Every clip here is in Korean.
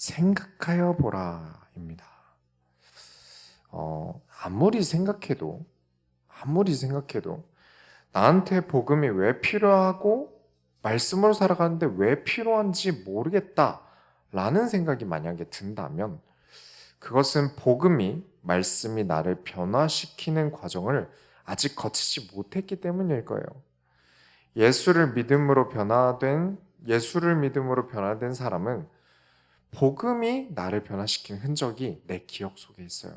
생각하여 보라입니다. 아무리 생각해도 나한테 복음이 왜 필요하고 말씀으로 살아가는데 왜 필요한지 모르겠다 라는 생각이 만약에 든다면 그것은 복음이 말씀이 나를 변화시키는 과정을 아직 거치지 못했기 때문일 거예요. 예수를 믿음으로 변화된 사람은 복음이 나를 변화시킨 흔적이 내 기억 속에 있어요.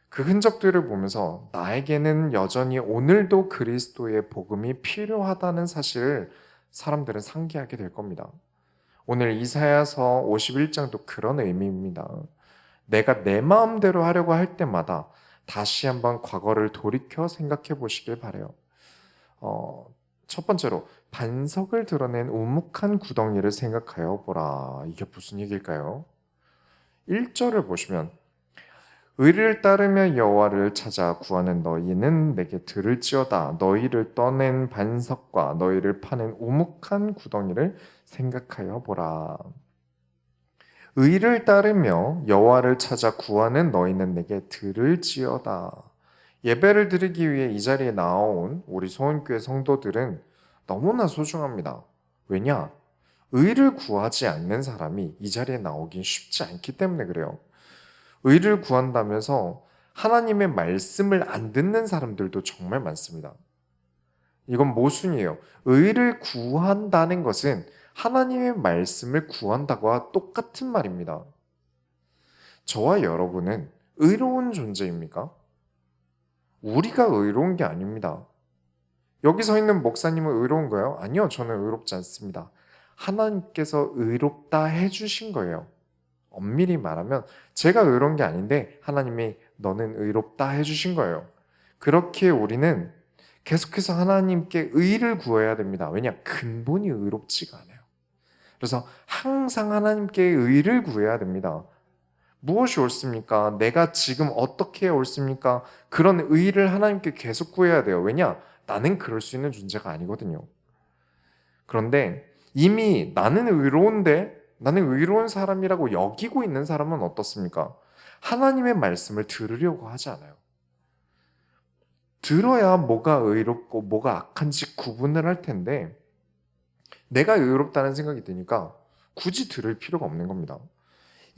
그 흔적들을 보면서 나에게는 여전히 오늘도 그리스도의 복음이 필요하다는 사실을 사람들은 상기하게 될 겁니다. 오늘 이사야서 51장도 그런 의미입니다. 내가 내 마음대로 하려고 할 때마다 다시 한번 과거를 돌이켜 생각해 보시길 바라요. 첫 번째로 반석을 드러낸 우묵한 구덩이를 생각하여 보라. 이게 무슨 얘기일까요? 1절을 보시면 의를 따르며 여호와를 찾아 구하는 너희는 내게 들을지어다. 너희를 떠낸 반석과 너희를 파는 우묵한 구덩이를 생각하여 보라. 의를 따르며 여호와를 찾아 구하는 너희는 내게 들을지어다. 예배를 드리기 위해 이 자리에 나온 우리 소원교회 성도들은 너무나 소중합니다. 왜냐? 의를 구하지 않는 사람이 이 자리에 나오긴 쉽지 않기 때문에 그래요. 의를 구한다면서 하나님의 말씀을 안 듣는 사람들도 정말 많습니다. 이건 모순이에요. 의를 구한다는 것은 하나님의 말씀을 구한다고와 똑같은 말입니다. 저와 여러분은 의로운 존재입니까? 우리가 의로운 게 아닙니다. 여기 서 있는 목사님은 의로운가요? 아니요, 저는 의롭지 않습니다. 하나님께서 의롭다 해주신 거예요. 엄밀히 말하면 제가 의로운 게 아닌데 하나님이 너는 의롭다 해주신 거예요. 그렇게 우리는 계속해서 하나님께 의를 구해야 됩니다. 왜냐? 근본이 의롭지가 않아요. 그래서 항상 하나님께 의를 구해야 됩니다. 무엇이 옳습니까? 내가 지금 어떻게 해야 옳습니까? 그런 의를 하나님께 계속 구해야 돼요. 왜냐? 나는 그럴 수 있는 존재가 아니거든요. 그런데 이미 나는 의로운 사람이라고 여기고 있는 사람은 어떻습니까? 하나님의 말씀을 들으려고 하지 않아요. 들어야 뭐가 의롭고 뭐가 악한지 구분을 할 텐데 내가 의롭다는 생각이 드니까 굳이 들을 필요가 없는 겁니다.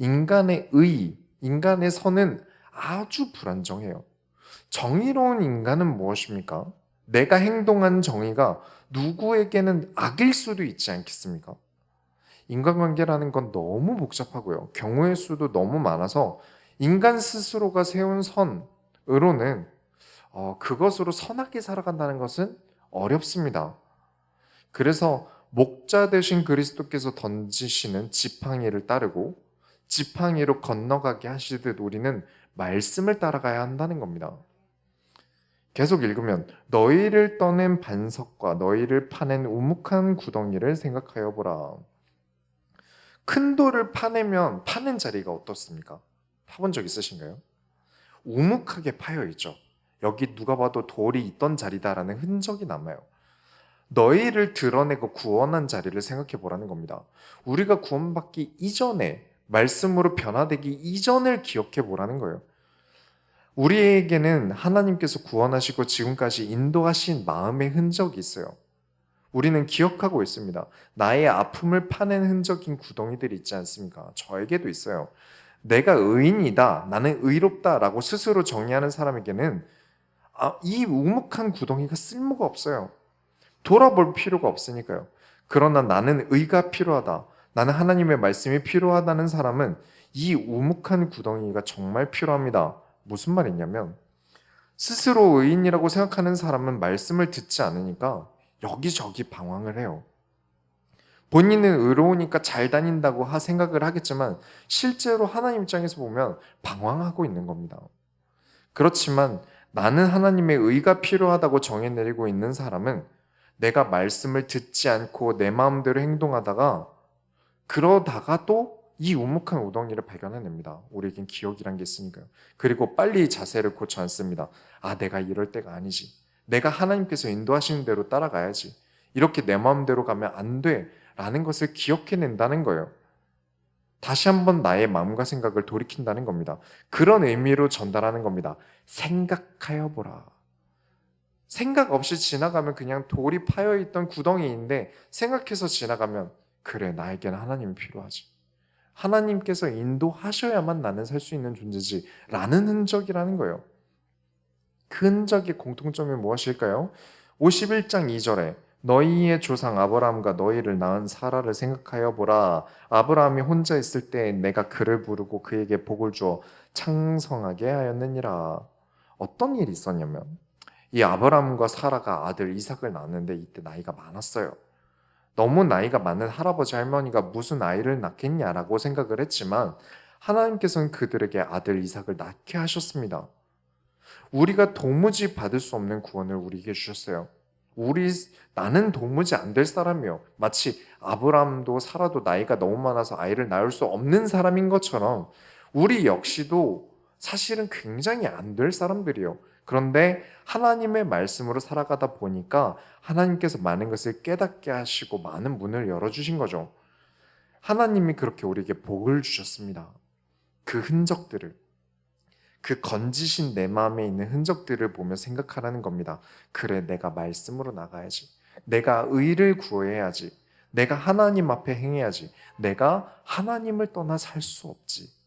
인간의 선은 아주 불안정해요. 정의로운 인간은 무엇입니까? 내가 행동한 정의가 누구에게는 악일 수도 있지 않겠습니까? 인간관계라는 건 너무 복잡하고요. 경우의 수도 너무 많아서 인간 스스로가 세운 선으로는 그것으로 선하게 살아간다는 것은 어렵습니다. 그래서 목자 되신 그리스도께서 던지시는 지팡이를 따르고 지팡이로 건너가게 하시듯 우리는 말씀을 따라가야 한다는 겁니다. 계속 읽으면 너희를 떠낸 반석과 너희를 파낸 우묵한 구덩이를 생각하여 보라. 큰 돌을 파내면 파는 자리가 어떻습니까? 파본 적 있으신가요? 우묵하게 파여 있죠. 여기 누가 봐도 돌이 있던 자리다라는 흔적이 남아요. 너희를 드러내고 구원한 자리를 생각해 보라는 겁니다. 우리가 구원받기 이전에 말씀으로 변화되기 이전을 기억해 보라는 거예요. 우리에게는 하나님께서 구원하시고 지금까지 인도하신 마음의 흔적이 있어요. 우리는 기억하고 있습니다. 나의 아픔을 파낸 흔적인 구덩이들이 있지 않습니까? 저에게도 있어요. 내가 의인이다, 나는 의롭다라고 스스로 정의하는 사람에게는 이 우묵한 구덩이가 쓸모가 없어요. 돌아볼 필요가 없으니까요. 그러나 나는 의가 필요하다, 나는 하나님의 말씀이 필요하다는 사람은 이 우묵한 구덩이가 정말 필요합니다. 무슨 말이냐면 스스로 의인이라고 생각하는 사람은 말씀을 듣지 않으니까 여기저기 방황을 해요. 본인은 의로우니까 잘 다닌다고 생각을 하겠지만 실제로 하나님 입장에서 보면 방황하고 있는 겁니다. 그렇지만 나는 하나님의 의가 필요하다고 정해 내리고 있는 사람은 내가 말씀을 듣지 않고 내 마음대로 행동하다가 그러다가 또 이 우묵한 우덩이를 발견해냅니다. 우리에겐 기억이란 게 있으니까요. 그리고 빨리 자세를 고쳐 앉습니다. 내가 이럴 때가 아니지. 내가 하나님께서 인도하시는 대로 따라가야지. 이렇게 내 마음대로 가면 안 돼. 라는 것을 기억해낸다는 거예요. 다시 한번 나의 마음과 생각을 돌이킨다는 겁니다. 그런 의미로 전달하는 겁니다. 생각하여 보라. 생각 없이 지나가면 그냥 돌이 파여 있던 구덩이인데 생각해서 지나가면 그래, 나에게는 하나님이 필요하지. 하나님께서 인도하셔야만 나는 살 수 있는 존재지 라는 흔적이라는 거예요. 그 흔적의 공통점이 무엇일까요? 51장 2절에 너희의 조상 아브라함과 너희를 낳은 사라를 생각하여 보라. 아브라함이 혼자 있을 때 내가 그를 부르고 그에게 복을 주어 창성하게 하였느니라. 어떤 일이 있었냐면 이 아브라함과 사라가 아들 이삭을 낳았는데 이때 나이가 많았어요. 너무 나이가 많은 할아버지 할머니가 무슨 아이를 낳겠냐라고 생각을 했지만 하나님께서는 그들에게 아들 이삭을 낳게 하셨습니다. 우리가 도무지 받을 수 없는 구원을 우리에게 주셨어요. 나는 도무지 안 될 사람이요. 마치 아브라함도 사라도 나이가 너무 많아서 아이를 낳을 수 없는 사람인 것처럼 우리 역시도 사실은 굉장히 안 될 사람들이요. 그런데 하나님의 말씀으로 살아가다 보니까 하나님께서 많은 것을 깨닫게 하시고 많은 문을 열어주신 거죠. 하나님이 그렇게 우리에게 복을 주셨습니다. 그 흔적들을, 그 건지신 내 마음에 있는 흔적들을 보며 생각하라는 겁니다. 그래, 내가 말씀으로 나가야지. 내가 의를 구해야지. 내가 하나님 앞에 행해야지. 내가 하나님을 떠나 살 수 없지.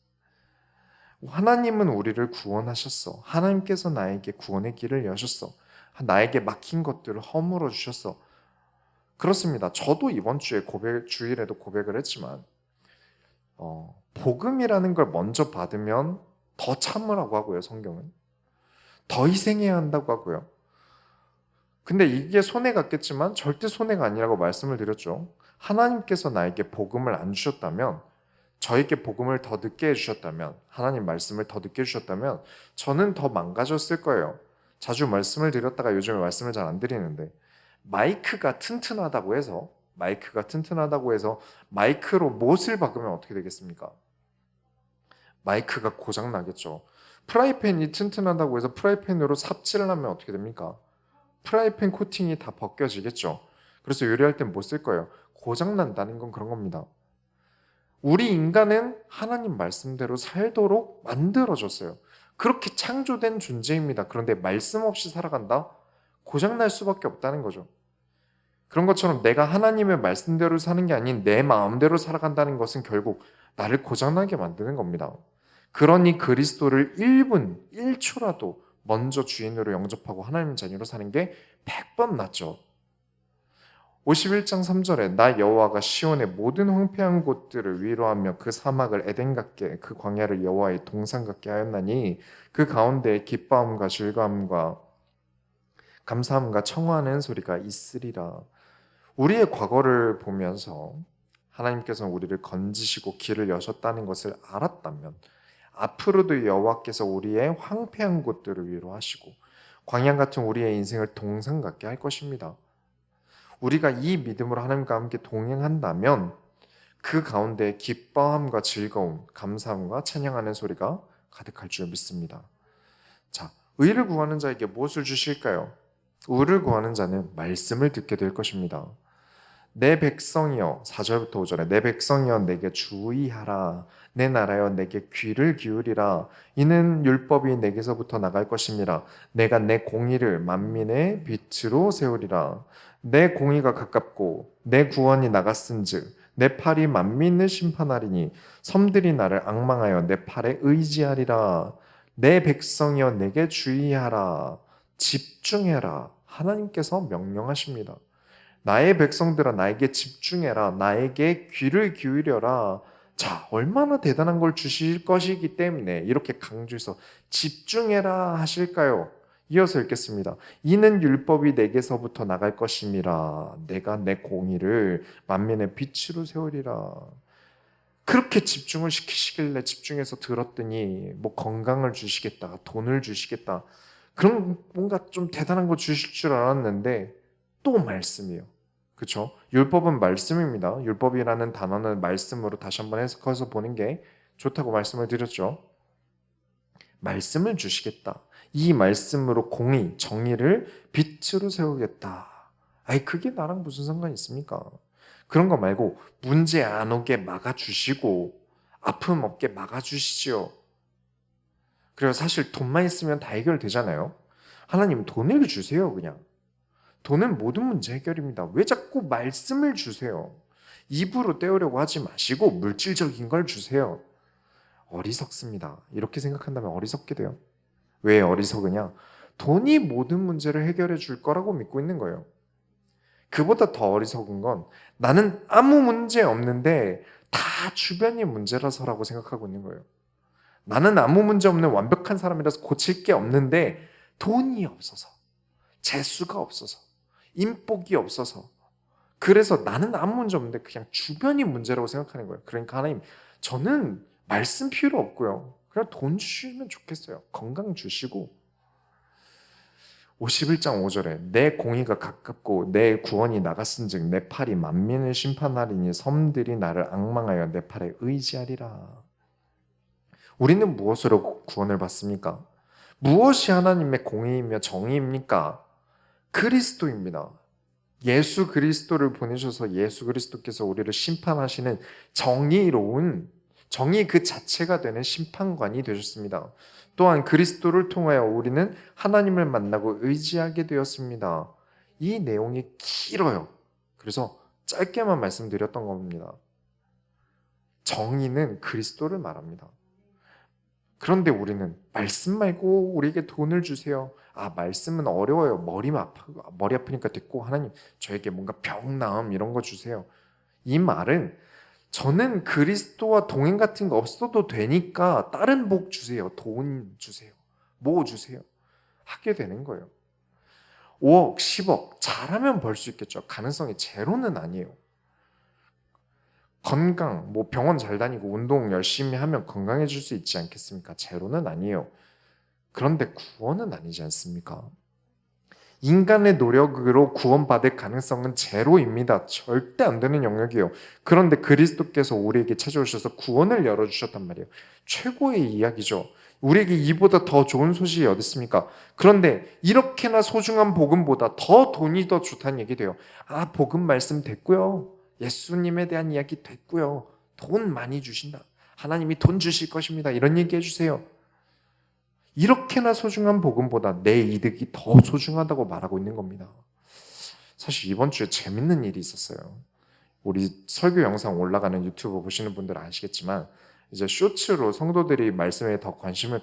하나님은 우리를 구원하셨어. 하나님께서 나에게 구원의 길을 여셨어. 나에게 막힌 것들을 허물어 주셨어. 그렇습니다. 저도 이번 주에 주일에도 고백을 했지만, 복음이라는 걸 먼저 받으면 더 참으라고 하고요, 성경은. 더 희생해야 한다고 하고요. 근데 이게 손해 같겠지만 절대 손해가 아니라고 말씀을 드렸죠. 하나님께서 나에게 복음을 안 주셨다면, 저에게 복음을 더 늦게 해주셨다면, 하나님 말씀을 더 늦게 해주셨다면 저는 더 망가졌을 거예요. 자주 말씀을 드렸다가 요즘에 말씀을 잘 안 드리는데 마이크가 튼튼하다고 해서 마이크로 못을 박으면 어떻게 되겠습니까? 마이크가 고장 나겠죠. 프라이팬이 튼튼하다고 해서 프라이팬으로 삽질을 하면 어떻게 됩니까? 프라이팬 코팅이 다 벗겨지겠죠. 그래서 요리할 땐 못 쓸 거예요. 고장 난다는 건 그런 겁니다. 우리 인간은 하나님 말씀대로 살도록 만들어졌어요. 그렇게 창조된 존재입니다. 그런데 말씀 없이 살아간다? 고장날 수밖에 없다는 거죠. 그런 것처럼 내가 하나님의 말씀대로 사는 게 아닌 내 마음대로 살아간다는 것은 결국 나를 고장나게 만드는 겁니다. 그러니 그리스도를 1분, 1초라도 먼저 주인으로 영접하고 하나님 자녀로 사는 게 100번 낫죠. 51장 3절에 나 여호와가 시온의 모든 황폐한 곳들을 위로하며 그 사막을 에덴 같게 그 광야를 여호와의 동산 같게 하였나니 그 가운데에 기뻐함과 즐거움과 감사함과 청하는 소리가 있으리라. 우리의 과거를 보면서 하나님께서는 우리를 건지시고 길을 여셨다는 것을 알았다면 앞으로도 여호와께서 우리의 황폐한 곳들을 위로하시고 광야 같은 우리의 인생을 동산 같게 할 것입니다. 우리가 이 믿음으로 하나님과 함께 동행한다면 그 가운데 기뻐함과 즐거움, 감사함과 찬양하는 소리가 가득할 줄 믿습니다. 자, 의를 구하는 자에게 무엇을 주실까요? 의를 구하는 자는 말씀을 듣게 될 것입니다. 내 백성이여, 4절부터 5절에 내 백성이여 내게 주의하라. 내 나라여 내게 귀를 기울이라. 이는 율법이 내게서부터 나갈 것임이라. 내가 내 공의를 만민의 빛으로 세우리라. 내 공의가 가깝고 내 구원이 나갔은즉 내 팔이 만민을 심판하리니 섬들이 나를 앙망하여 내 팔에 의지하리라. 내 백성이여 내게 주의하라. 집중해라. 하나님께서 명령하십니다. 나의 백성들아 나에게 집중해라. 나에게 귀를 기울여라. 자, 얼마나 대단한 걸 주실 것이기 때문에 이렇게 강조해서 집중해라 하실까요? 이어서 읽겠습니다. 이는 율법이 내게서부터 나갈 것임이라. 내가 내 공의를 만민의 빛으로 세우리라. 그렇게 집중을 시키시길래 집중해서 들었더니 뭐 건강을 주시겠다, 돈을 주시겠다. 그런 뭔가 좀 대단한 거 주실 줄 알았는데 또 말씀이에요. 그렇죠? 율법은 말씀입니다. 율법이라는 단어는 말씀으로 다시 한번 해석해서 보는 게 좋다고 말씀을 드렸죠. 말씀을 주시겠다. 이 말씀으로 공의, 정의를 빛으로 세우겠다. 아이, 그게 나랑 무슨 상관이 있습니까? 그런 거 말고 문제 안 오게 막아주시고 아픔 없게 막아주시지요. 그래서 사실 돈만 있으면 다 해결되잖아요. 하나님 돈을 주세요, 그냥. 돈은 모든 문제 해결입니다. 왜 자꾸 말씀을 주세요? 입으로 때우려고 하지 마시고 물질적인 걸 주세요. 어리석습니다. 이렇게 생각한다면 어리석게 돼요. 왜 어리석으냐? 돈이 모든 문제를 해결해 줄 거라고 믿고 있는 거예요. 그보다 더 어리석은 건 나는 아무 문제 없는데 다 주변이 문제라서라고 생각하고 있는 거예요. 나는 아무 문제 없는 완벽한 사람이라서 고칠 게 없는데 돈이 없어서, 재수가 없어서, 인복이 없어서, 그래서 나는 아무 문제 없는데 그냥 주변이 문제라고 생각하는 거예요. 그러니까 하나님, 저는 말씀 필요 없고요. 그냥 돈 주시면 좋겠어요. 건강 주시고. 51장 5절에 내 공의가 가깝고 내 구원이 나갔은즉 내 팔이 만민을 심판하리니 섬들이 나를 앙망하여 내 팔에 의지하리라. 우리는 무엇으로 구원을 받습니까? 무엇이 하나님의 공의이며 정의입니까? 그리스도입니다. 예수 그리스도를 보내셔서 예수 그리스도께서 우리를 심판하시는 정의로운 정의 그 자체가 되는 심판관이 되셨습니다. 또한 그리스도를 통하여 우리는 하나님을 만나고 의지하게 되었습니다. 이 내용이 길어요. 그래서 짧게만 말씀드렸던 겁니다. 정의는 그리스도를 말합니다. 그런데 우리는 말씀 말고 우리에게 돈을 주세요. 아, 말씀은 어려워요. 머리 아프니까 듣고 하나님 저에게 뭔가 병 나음 이런 거 주세요. 이 말은 저는 그리스도와 동행 같은 거 없어도 되니까 다른 복 주세요. 돈 주세요. 뭐 주세요. 하게 되는 거예요. 5억, 10억 잘하면 벌 수 있겠죠. 가능성이 제로는 아니에요. 건강, 뭐 병원 잘 다니고 운동 열심히 하면 건강해질 수 있지 않겠습니까? 제로는 아니에요. 그런데 구원은 아니지 않습니까? 인간의 노력으로 구원받을 가능성은 제로입니다. 절대 안 되는 영역이에요. 그런데 그리스도께서 우리에게 찾아오셔서 구원을 열어주셨단 말이에요. 최고의 이야기죠. 우리에게 이보다 더 좋은 소식이 어디 있습니까? 그런데 이렇게나 소중한 복음보다 더 돈이 더 좋다는 얘기 돼요. 아, 복음 말씀 됐고요. 예수님에 대한 이야기 됐고요. 돈 많이 주신다. 하나님이 돈 주실 것입니다. 이런 얘기 해주세요. 이렇게나 소중한 복음보다 내 이득이 더 소중하다고 말하고 있는 겁니다. 사실 이번 주에 재밌는 일이 있었어요. 우리 설교 영상 올라가는 유튜브 보시는 분들은 아시겠지만 이제 쇼츠로 성도들이 말씀에 더 관심을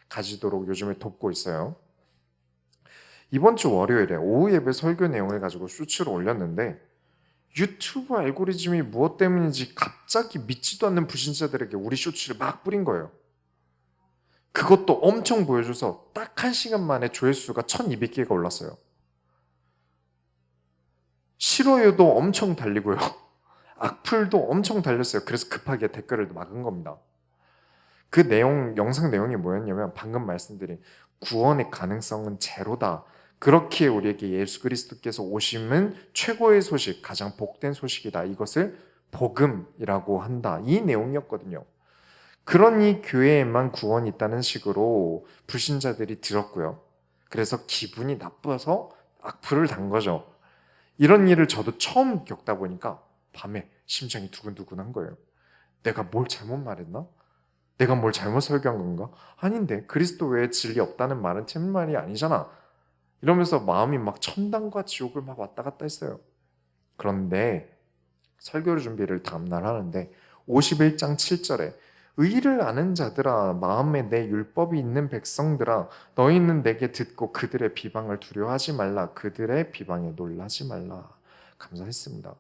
가지도록 요즘에 돕고 있어요. 이번 주 월요일에 오후 예배 설교 내용을 가지고 쇼츠로 올렸는데 유튜브 알고리즘이 무엇 때문인지 갑자기 믿지도 않는 불신자들에게 우리 쇼츠를 막 뿌린 거예요. 그것도 엄청 보여줘서 딱 1시간 만에 조회수가 1200개가 올랐어요. 싫어요도 엄청 달리고요. 악플도 엄청 달렸어요. 그래서 급하게 댓글을 막은 겁니다. 그 영상 내용이 뭐였냐면 방금 말씀드린 구원의 가능성은 제로다. 그렇게 우리에게 예수 그리스도께서 오심은 최고의 소식, 가장 복된 소식이다. 이것을 복음이라고 한다. 이 내용이었거든요. 그러니 교회에만 구원이 있다는 식으로 불신자들이 들었고요. 그래서 기분이 나빠서 악플을 단 거죠. 이런 일을 저도 처음 겪다 보니까 밤에 심장이 두근두근한 거예요. 내가 뭘 잘못 말했나? 내가 뭘 잘못 설교한 건가? 아닌데 그리스도 외에 진리 없다는 말은 틀린 말이 아니잖아. 이러면서 마음이 막 천당과 지옥을 막 왔다 갔다 했어요. 그런데 설교 준비를 다음날 하는데 51장 7절에 의를 아는 자들아 마음에 내 율법이 있는 백성들아 너희는 내게 듣고 그들의 비방을 두려워하지 말라 그들의 비방에 놀라지 말라. 감사했습니다.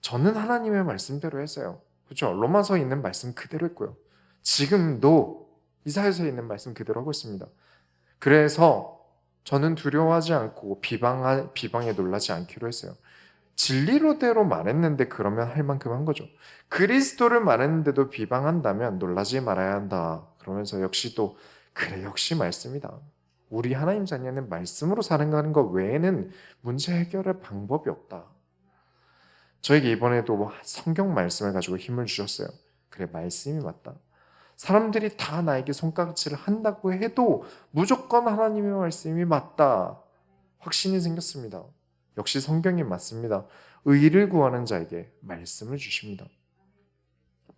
저는 하나님의 말씀대로 했어요. 그렇죠? 로마서에 있는 말씀 그대로 했고요. 지금도 이사야서에 있는 말씀 그대로 하고 있습니다. 그래서 저는 두려워하지 않고 비방에 놀라지 않기로 했어요. 진리로대로 말했는데 그러면 할 만큼 한 거죠. 그리스도를 말했는데도 비방한다면 놀라지 말아야 한다. 그러면서 역시 또 그래 역시 말씀이다. 우리 하나님 자녀는 말씀으로 사는 것 외에는 문제 해결할 방법이 없다. 저에게 이번에도 성경 말씀을 가지고 힘을 주셨어요. 그래 말씀이 맞다. 사람들이 다 나에게 손가락질을 한다고 해도 무조건 하나님의 말씀이 맞다. 확신이 생겼습니다. 역시 성경이 맞습니다. 의를 구하는 자에게 말씀을 주십니다.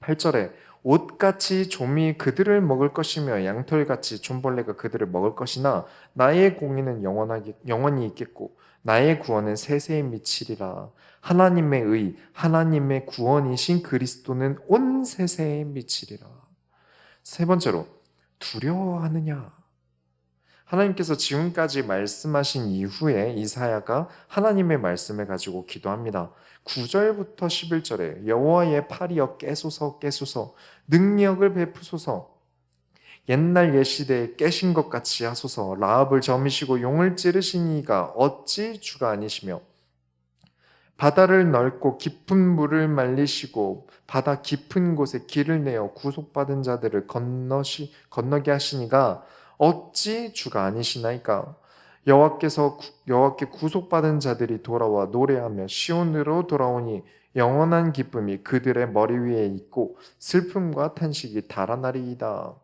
8절에 옷같이 좀이 그들을 먹을 것이며 양털같이 존벌레가 그들을 먹을 것이나 나의 공의는 영원히 있겠고 나의 구원은 세세에 미치리라. 하나님의 하나님의 구원이신 그리스도는 온 세세에 미치리라. 세 번째로, 두려워하느냐? 하나님께서 지금까지 말씀하신 이후에 이사야가 하나님의 말씀을 가지고 기도합니다. 9절부터 11절에 여호와의 팔이여 깨소서 깨소서 능력을 베푸소서 옛날 옛시대에 깨신 것 같이 하소서 라합을 점이시고 용을 찌르신 이가 어찌 주가 아니시며 바다를 넓고 깊은 물을 말리시고 바다 깊은 곳에 길을 내어 구속받은 자들을 건너게 하시니가 어찌 주가 아니시나이까. 여호와께 구속받은 자들이 돌아와 노래하며 시온으로 돌아오니 영원한 기쁨이 그들의 머리 위에 있고 슬픔과 탄식이 달아나리이다.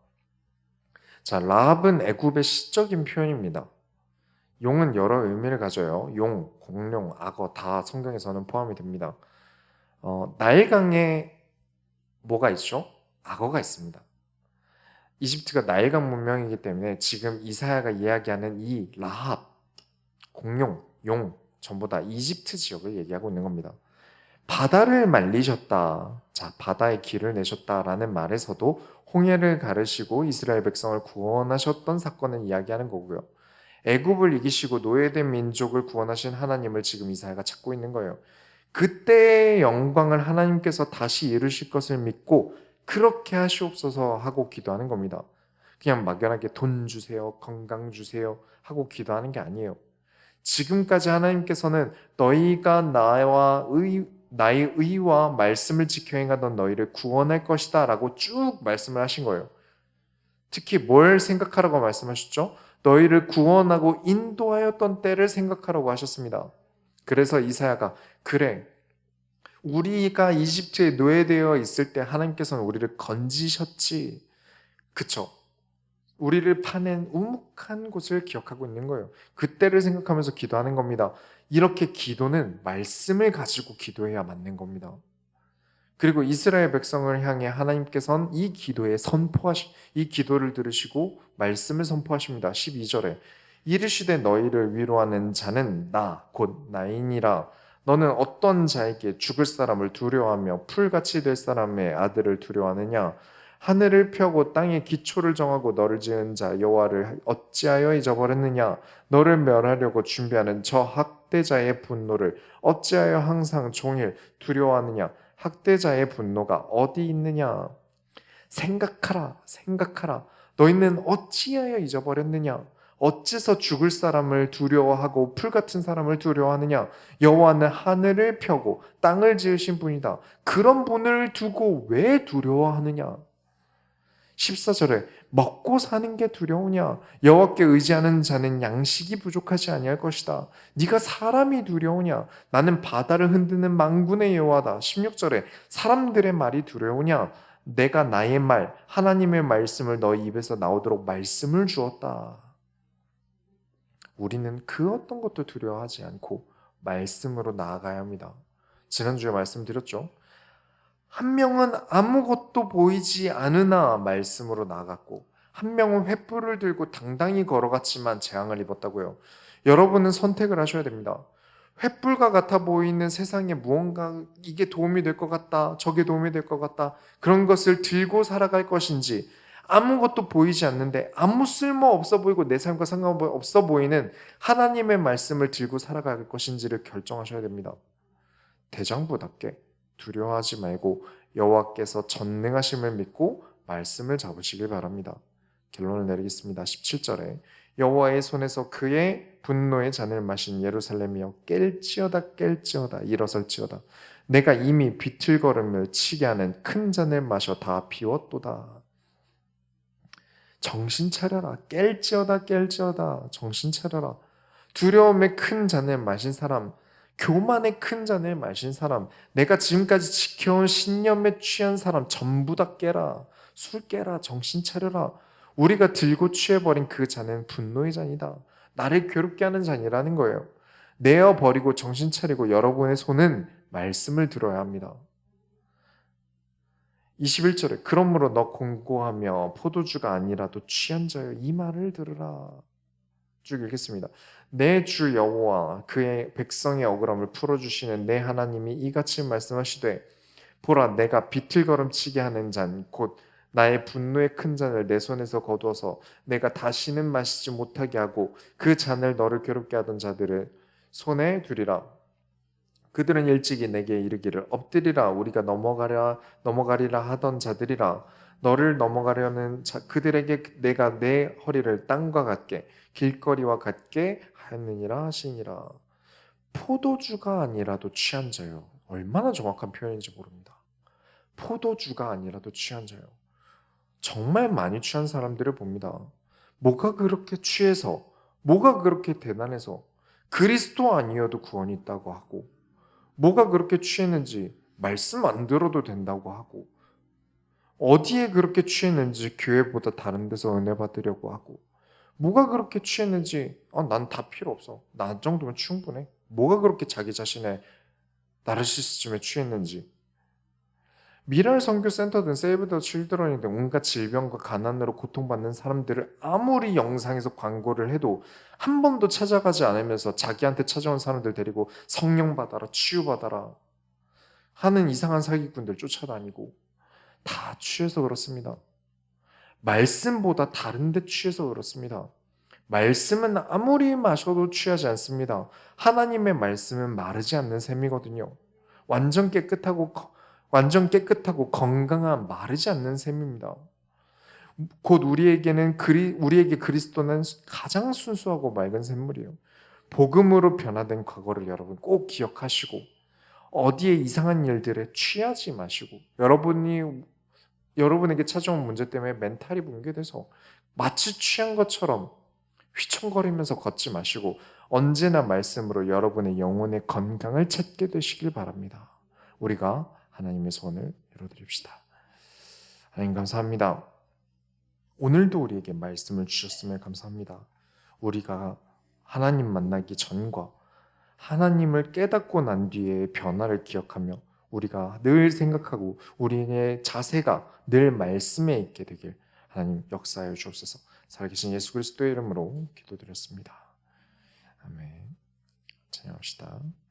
자, 라합은 애굽의 시적인 표현입니다. 용은 여러 의미를 가져요. 용, 공룡, 악어 다 성경에서는 포함이 됩니다. 나일강에 뭐가 있죠? 악어가 있습니다. 이집트가 나일강 문명이기 때문에 지금 이사야가 이야기하는 이 라합, 공룡, 용 전부 다 이집트 지역을 얘기하고 있는 겁니다. 바다를 말리셨다. 자, 바다의 길을 내셨다라는 말에서도 홍해를 가르시고 이스라엘 백성을 구원하셨던 사건을 이야기하는 거고요. 애굽을 이기시고 노예된 민족을 구원하신 하나님을 지금 이사야가 찾고 있는 거예요. 그때의 영광을 하나님께서 다시 이루실 것을 믿고 그렇게 하시옵소서 하고 기도하는 겁니다. 그냥 막연하게 돈 주세요, 건강 주세요 하고 기도하는 게 아니에요. 지금까지 하나님께서는 너희가 나의 의와 말씀을 지켜 행하던 너희를 구원할 것이다 라고 쭉 말씀을 하신 거예요. 특히 뭘 생각하라고 말씀하셨죠? 너희를 구원하고 인도하였던 때를 생각하라고 하셨습니다. 그래서 이사야가 그래, 우리가 이집트에 노예되어 있을 때 하나님께서는 우리를 건지셨지. 그쵸? 우리를 파낸 우묵한 곳을 기억하고 있는 거예요. 그때를 생각하면서 기도하는 겁니다. 이렇게 기도는 말씀을 가지고 기도해야 맞는 겁니다. 그리고 이스라엘 백성을 향해 하나님께서는 이 기도를 들으시고 말씀을 선포하십니다. 12절에 이르시되 너희를 위로하는 자는 나 곧 나이니라. 너는 어떤 자에게 죽을 사람을 두려워하며 풀같이 될 사람의 아들을 두려워하느냐? 하늘을 펴고 땅에 기초를 정하고 너를 지은 자 여호와를 어찌하여 잊어버렸느냐? 너를 멸하려고 준비하는 저 학대자의 분노를 어찌하여 항상 종일 두려워하느냐? 학대자의 분노가 어디 있느냐? 생각하라, 생각하라. 너희는 어찌하여 잊어버렸느냐? 어째서 죽을 사람을 두려워하고 풀 같은 사람을 두려워하느냐? 여호와는 하늘을 펴고 땅을 지으신 분이다. 그런 분을 두고 왜 두려워하느냐? 14절에 먹고 사는 게 두려우냐? 여호와께 의지하는 자는 양식이 부족하지 아니할 것이다. 네가 사람이 두려우냐? 나는 바다를 흔드는 만군의 여호와다. 16절에 사람들의 말이 두려우냐? 내가 나의 말, 하나님의 말씀을 너희 입에서 나오도록 말씀을 주었다. 우리는 그 어떤 것도 두려워하지 않고 말씀으로 나아가야 합니다. 지난주에 말씀드렸죠. 한 명은 아무것도 보이지 않으나 말씀으로 나아갔고 한 명은 횃불을 들고 당당히 걸어갔지만 재앙을 입었다고요. 여러분은 선택을 하셔야 됩니다. 횃불과 같아 보이는 세상에 무언가 이게 도움이 될 것 같다, 저게 도움이 될 것 같다 그런 것을 들고 살아갈 것인지 아무것도 보이지 않는데 아무 쓸모 없어 보이고 내 삶과 상관없어 보이는 하나님의 말씀을 들고 살아갈 것인지를 결정하셔야 됩니다. 대장부답게 두려워하지 말고 여호와께서 전능하심을 믿고 말씀을 잡으시길 바랍니다. 결론을 내리겠습니다. 17절에 여호와의 손에서 그의 분노의 잔을 마신 예루살렘이여 깰지어다 깰지어다 일어설지어다. 내가 이미 비틀거름을 치게 하는 큰 잔을 마셔 다 비웠도다. 정신 차려라. 깰지어다 깰지어다. 정신 차려라. 두려움의 큰 잔을 마신 사람, 교만의 큰 잔을 마신 사람, 내가 지금까지 지켜온 신념에 취한 사람 전부 다 깨라. 술 깨라. 정신 차려라. 우리가 들고 취해버린 그 잔은 분노의 잔이다. 나를 괴롭게 하는 잔이라는 거예요. 내어버리고 정신 차리고 여러분의 손은 말씀을 들어야 합니다. 21절에 그러므로 너 공고하며 포도주가 아니라도 취한 자여 이 말을 들으라. 쭉 읽겠습니다. 내 주 여호와 그의 백성의 억울함을 풀어주시는 내 하나님이 이같이 말씀하시되 보라 내가 비틀거름치게 하는 잔 곧 나의 분노의 큰 잔을 내 손에서 거두어서 내가 다시는 마시지 못하게 하고 그 잔을 너를 괴롭게 하던 자들을 손에 두리라. 그들은 일찍이 내게 이르기를 엎드리라 우리가 넘어가리라 하던 자들이라. 너를 넘어가려는 그들에게 내가 내 허리를 땅과 같게 길거리와 같게 하였느니라 하시니라. 포도주가 아니라도 취한 자요. 얼마나 정확한 표현인지 모릅니다. 포도주가 아니라도 취한 자요. 정말 많이 취한 사람들을 봅니다. 뭐가 그렇게 취해서, 뭐가 그렇게 대단해서 그리스도 아니어도 구원이 있다고 하고, 뭐가 그렇게 취했는지 말씀 안 들어도 된다고 하고, 어디에 그렇게 취했는지 교회보다 다른 데서 은혜 받으려고 하고, 뭐가 그렇게 취했는지 난 다 필요 없어. 나 정도면 충분해. 뭐가 그렇게 자기 자신의 나르시시즘에 취했는지. 미랄 선교 센터든 세이브 더 칠드런이든 온갖 질병과 가난으로 고통받는 사람들을 아무리 영상에서 광고를 해도 한 번도 찾아가지 않으면서 자기한테 찾아온 사람들 데리고 성령 받아라, 치유 받아라 하는 이상한 사기꾼들 쫓아다니고 다 취해서 그렇습니다. 말씀보다 다른 데 취해서 그렇습니다. 말씀은 아무리 마셔도 취하지 않습니다. 하나님의 말씀은 마르지 않는 셈이거든요. 완전 깨끗하고 건강한 마르지 않는 셈입니다. 곧 우리에게 그리스도는 가장 순수하고 맑은 샘물이에요. 복음으로 변화된 과거를 여러분 꼭 기억하시고 어디에 이상한 일들에 취하지 마시고 여러분에게 찾아온 문제 때문에 멘탈이 붕괴돼서 마치 취한 것처럼 휘청거리면서 걷지 마시고 언제나 말씀으로 여러분의 영혼의 건강을 찾게 되시길 바랍니다. 우리가 하나님의 소원을 이루어드립시다. 하나님 감사합니다. 오늘도 우리에게 말씀을 주셨음을 감사합니다. 우리가 하나님 만나기 전과 하나님을 깨닫고 난 뒤의 변화를 기억하며 우리가 늘 생각하고 우리의 자세가 늘 말씀에 있게 되길 하나님 역사하여 주옵소서. 살아계신 예수 그리스도의 이름으로 기도드렸습니다. 아멘. 찬양합시다.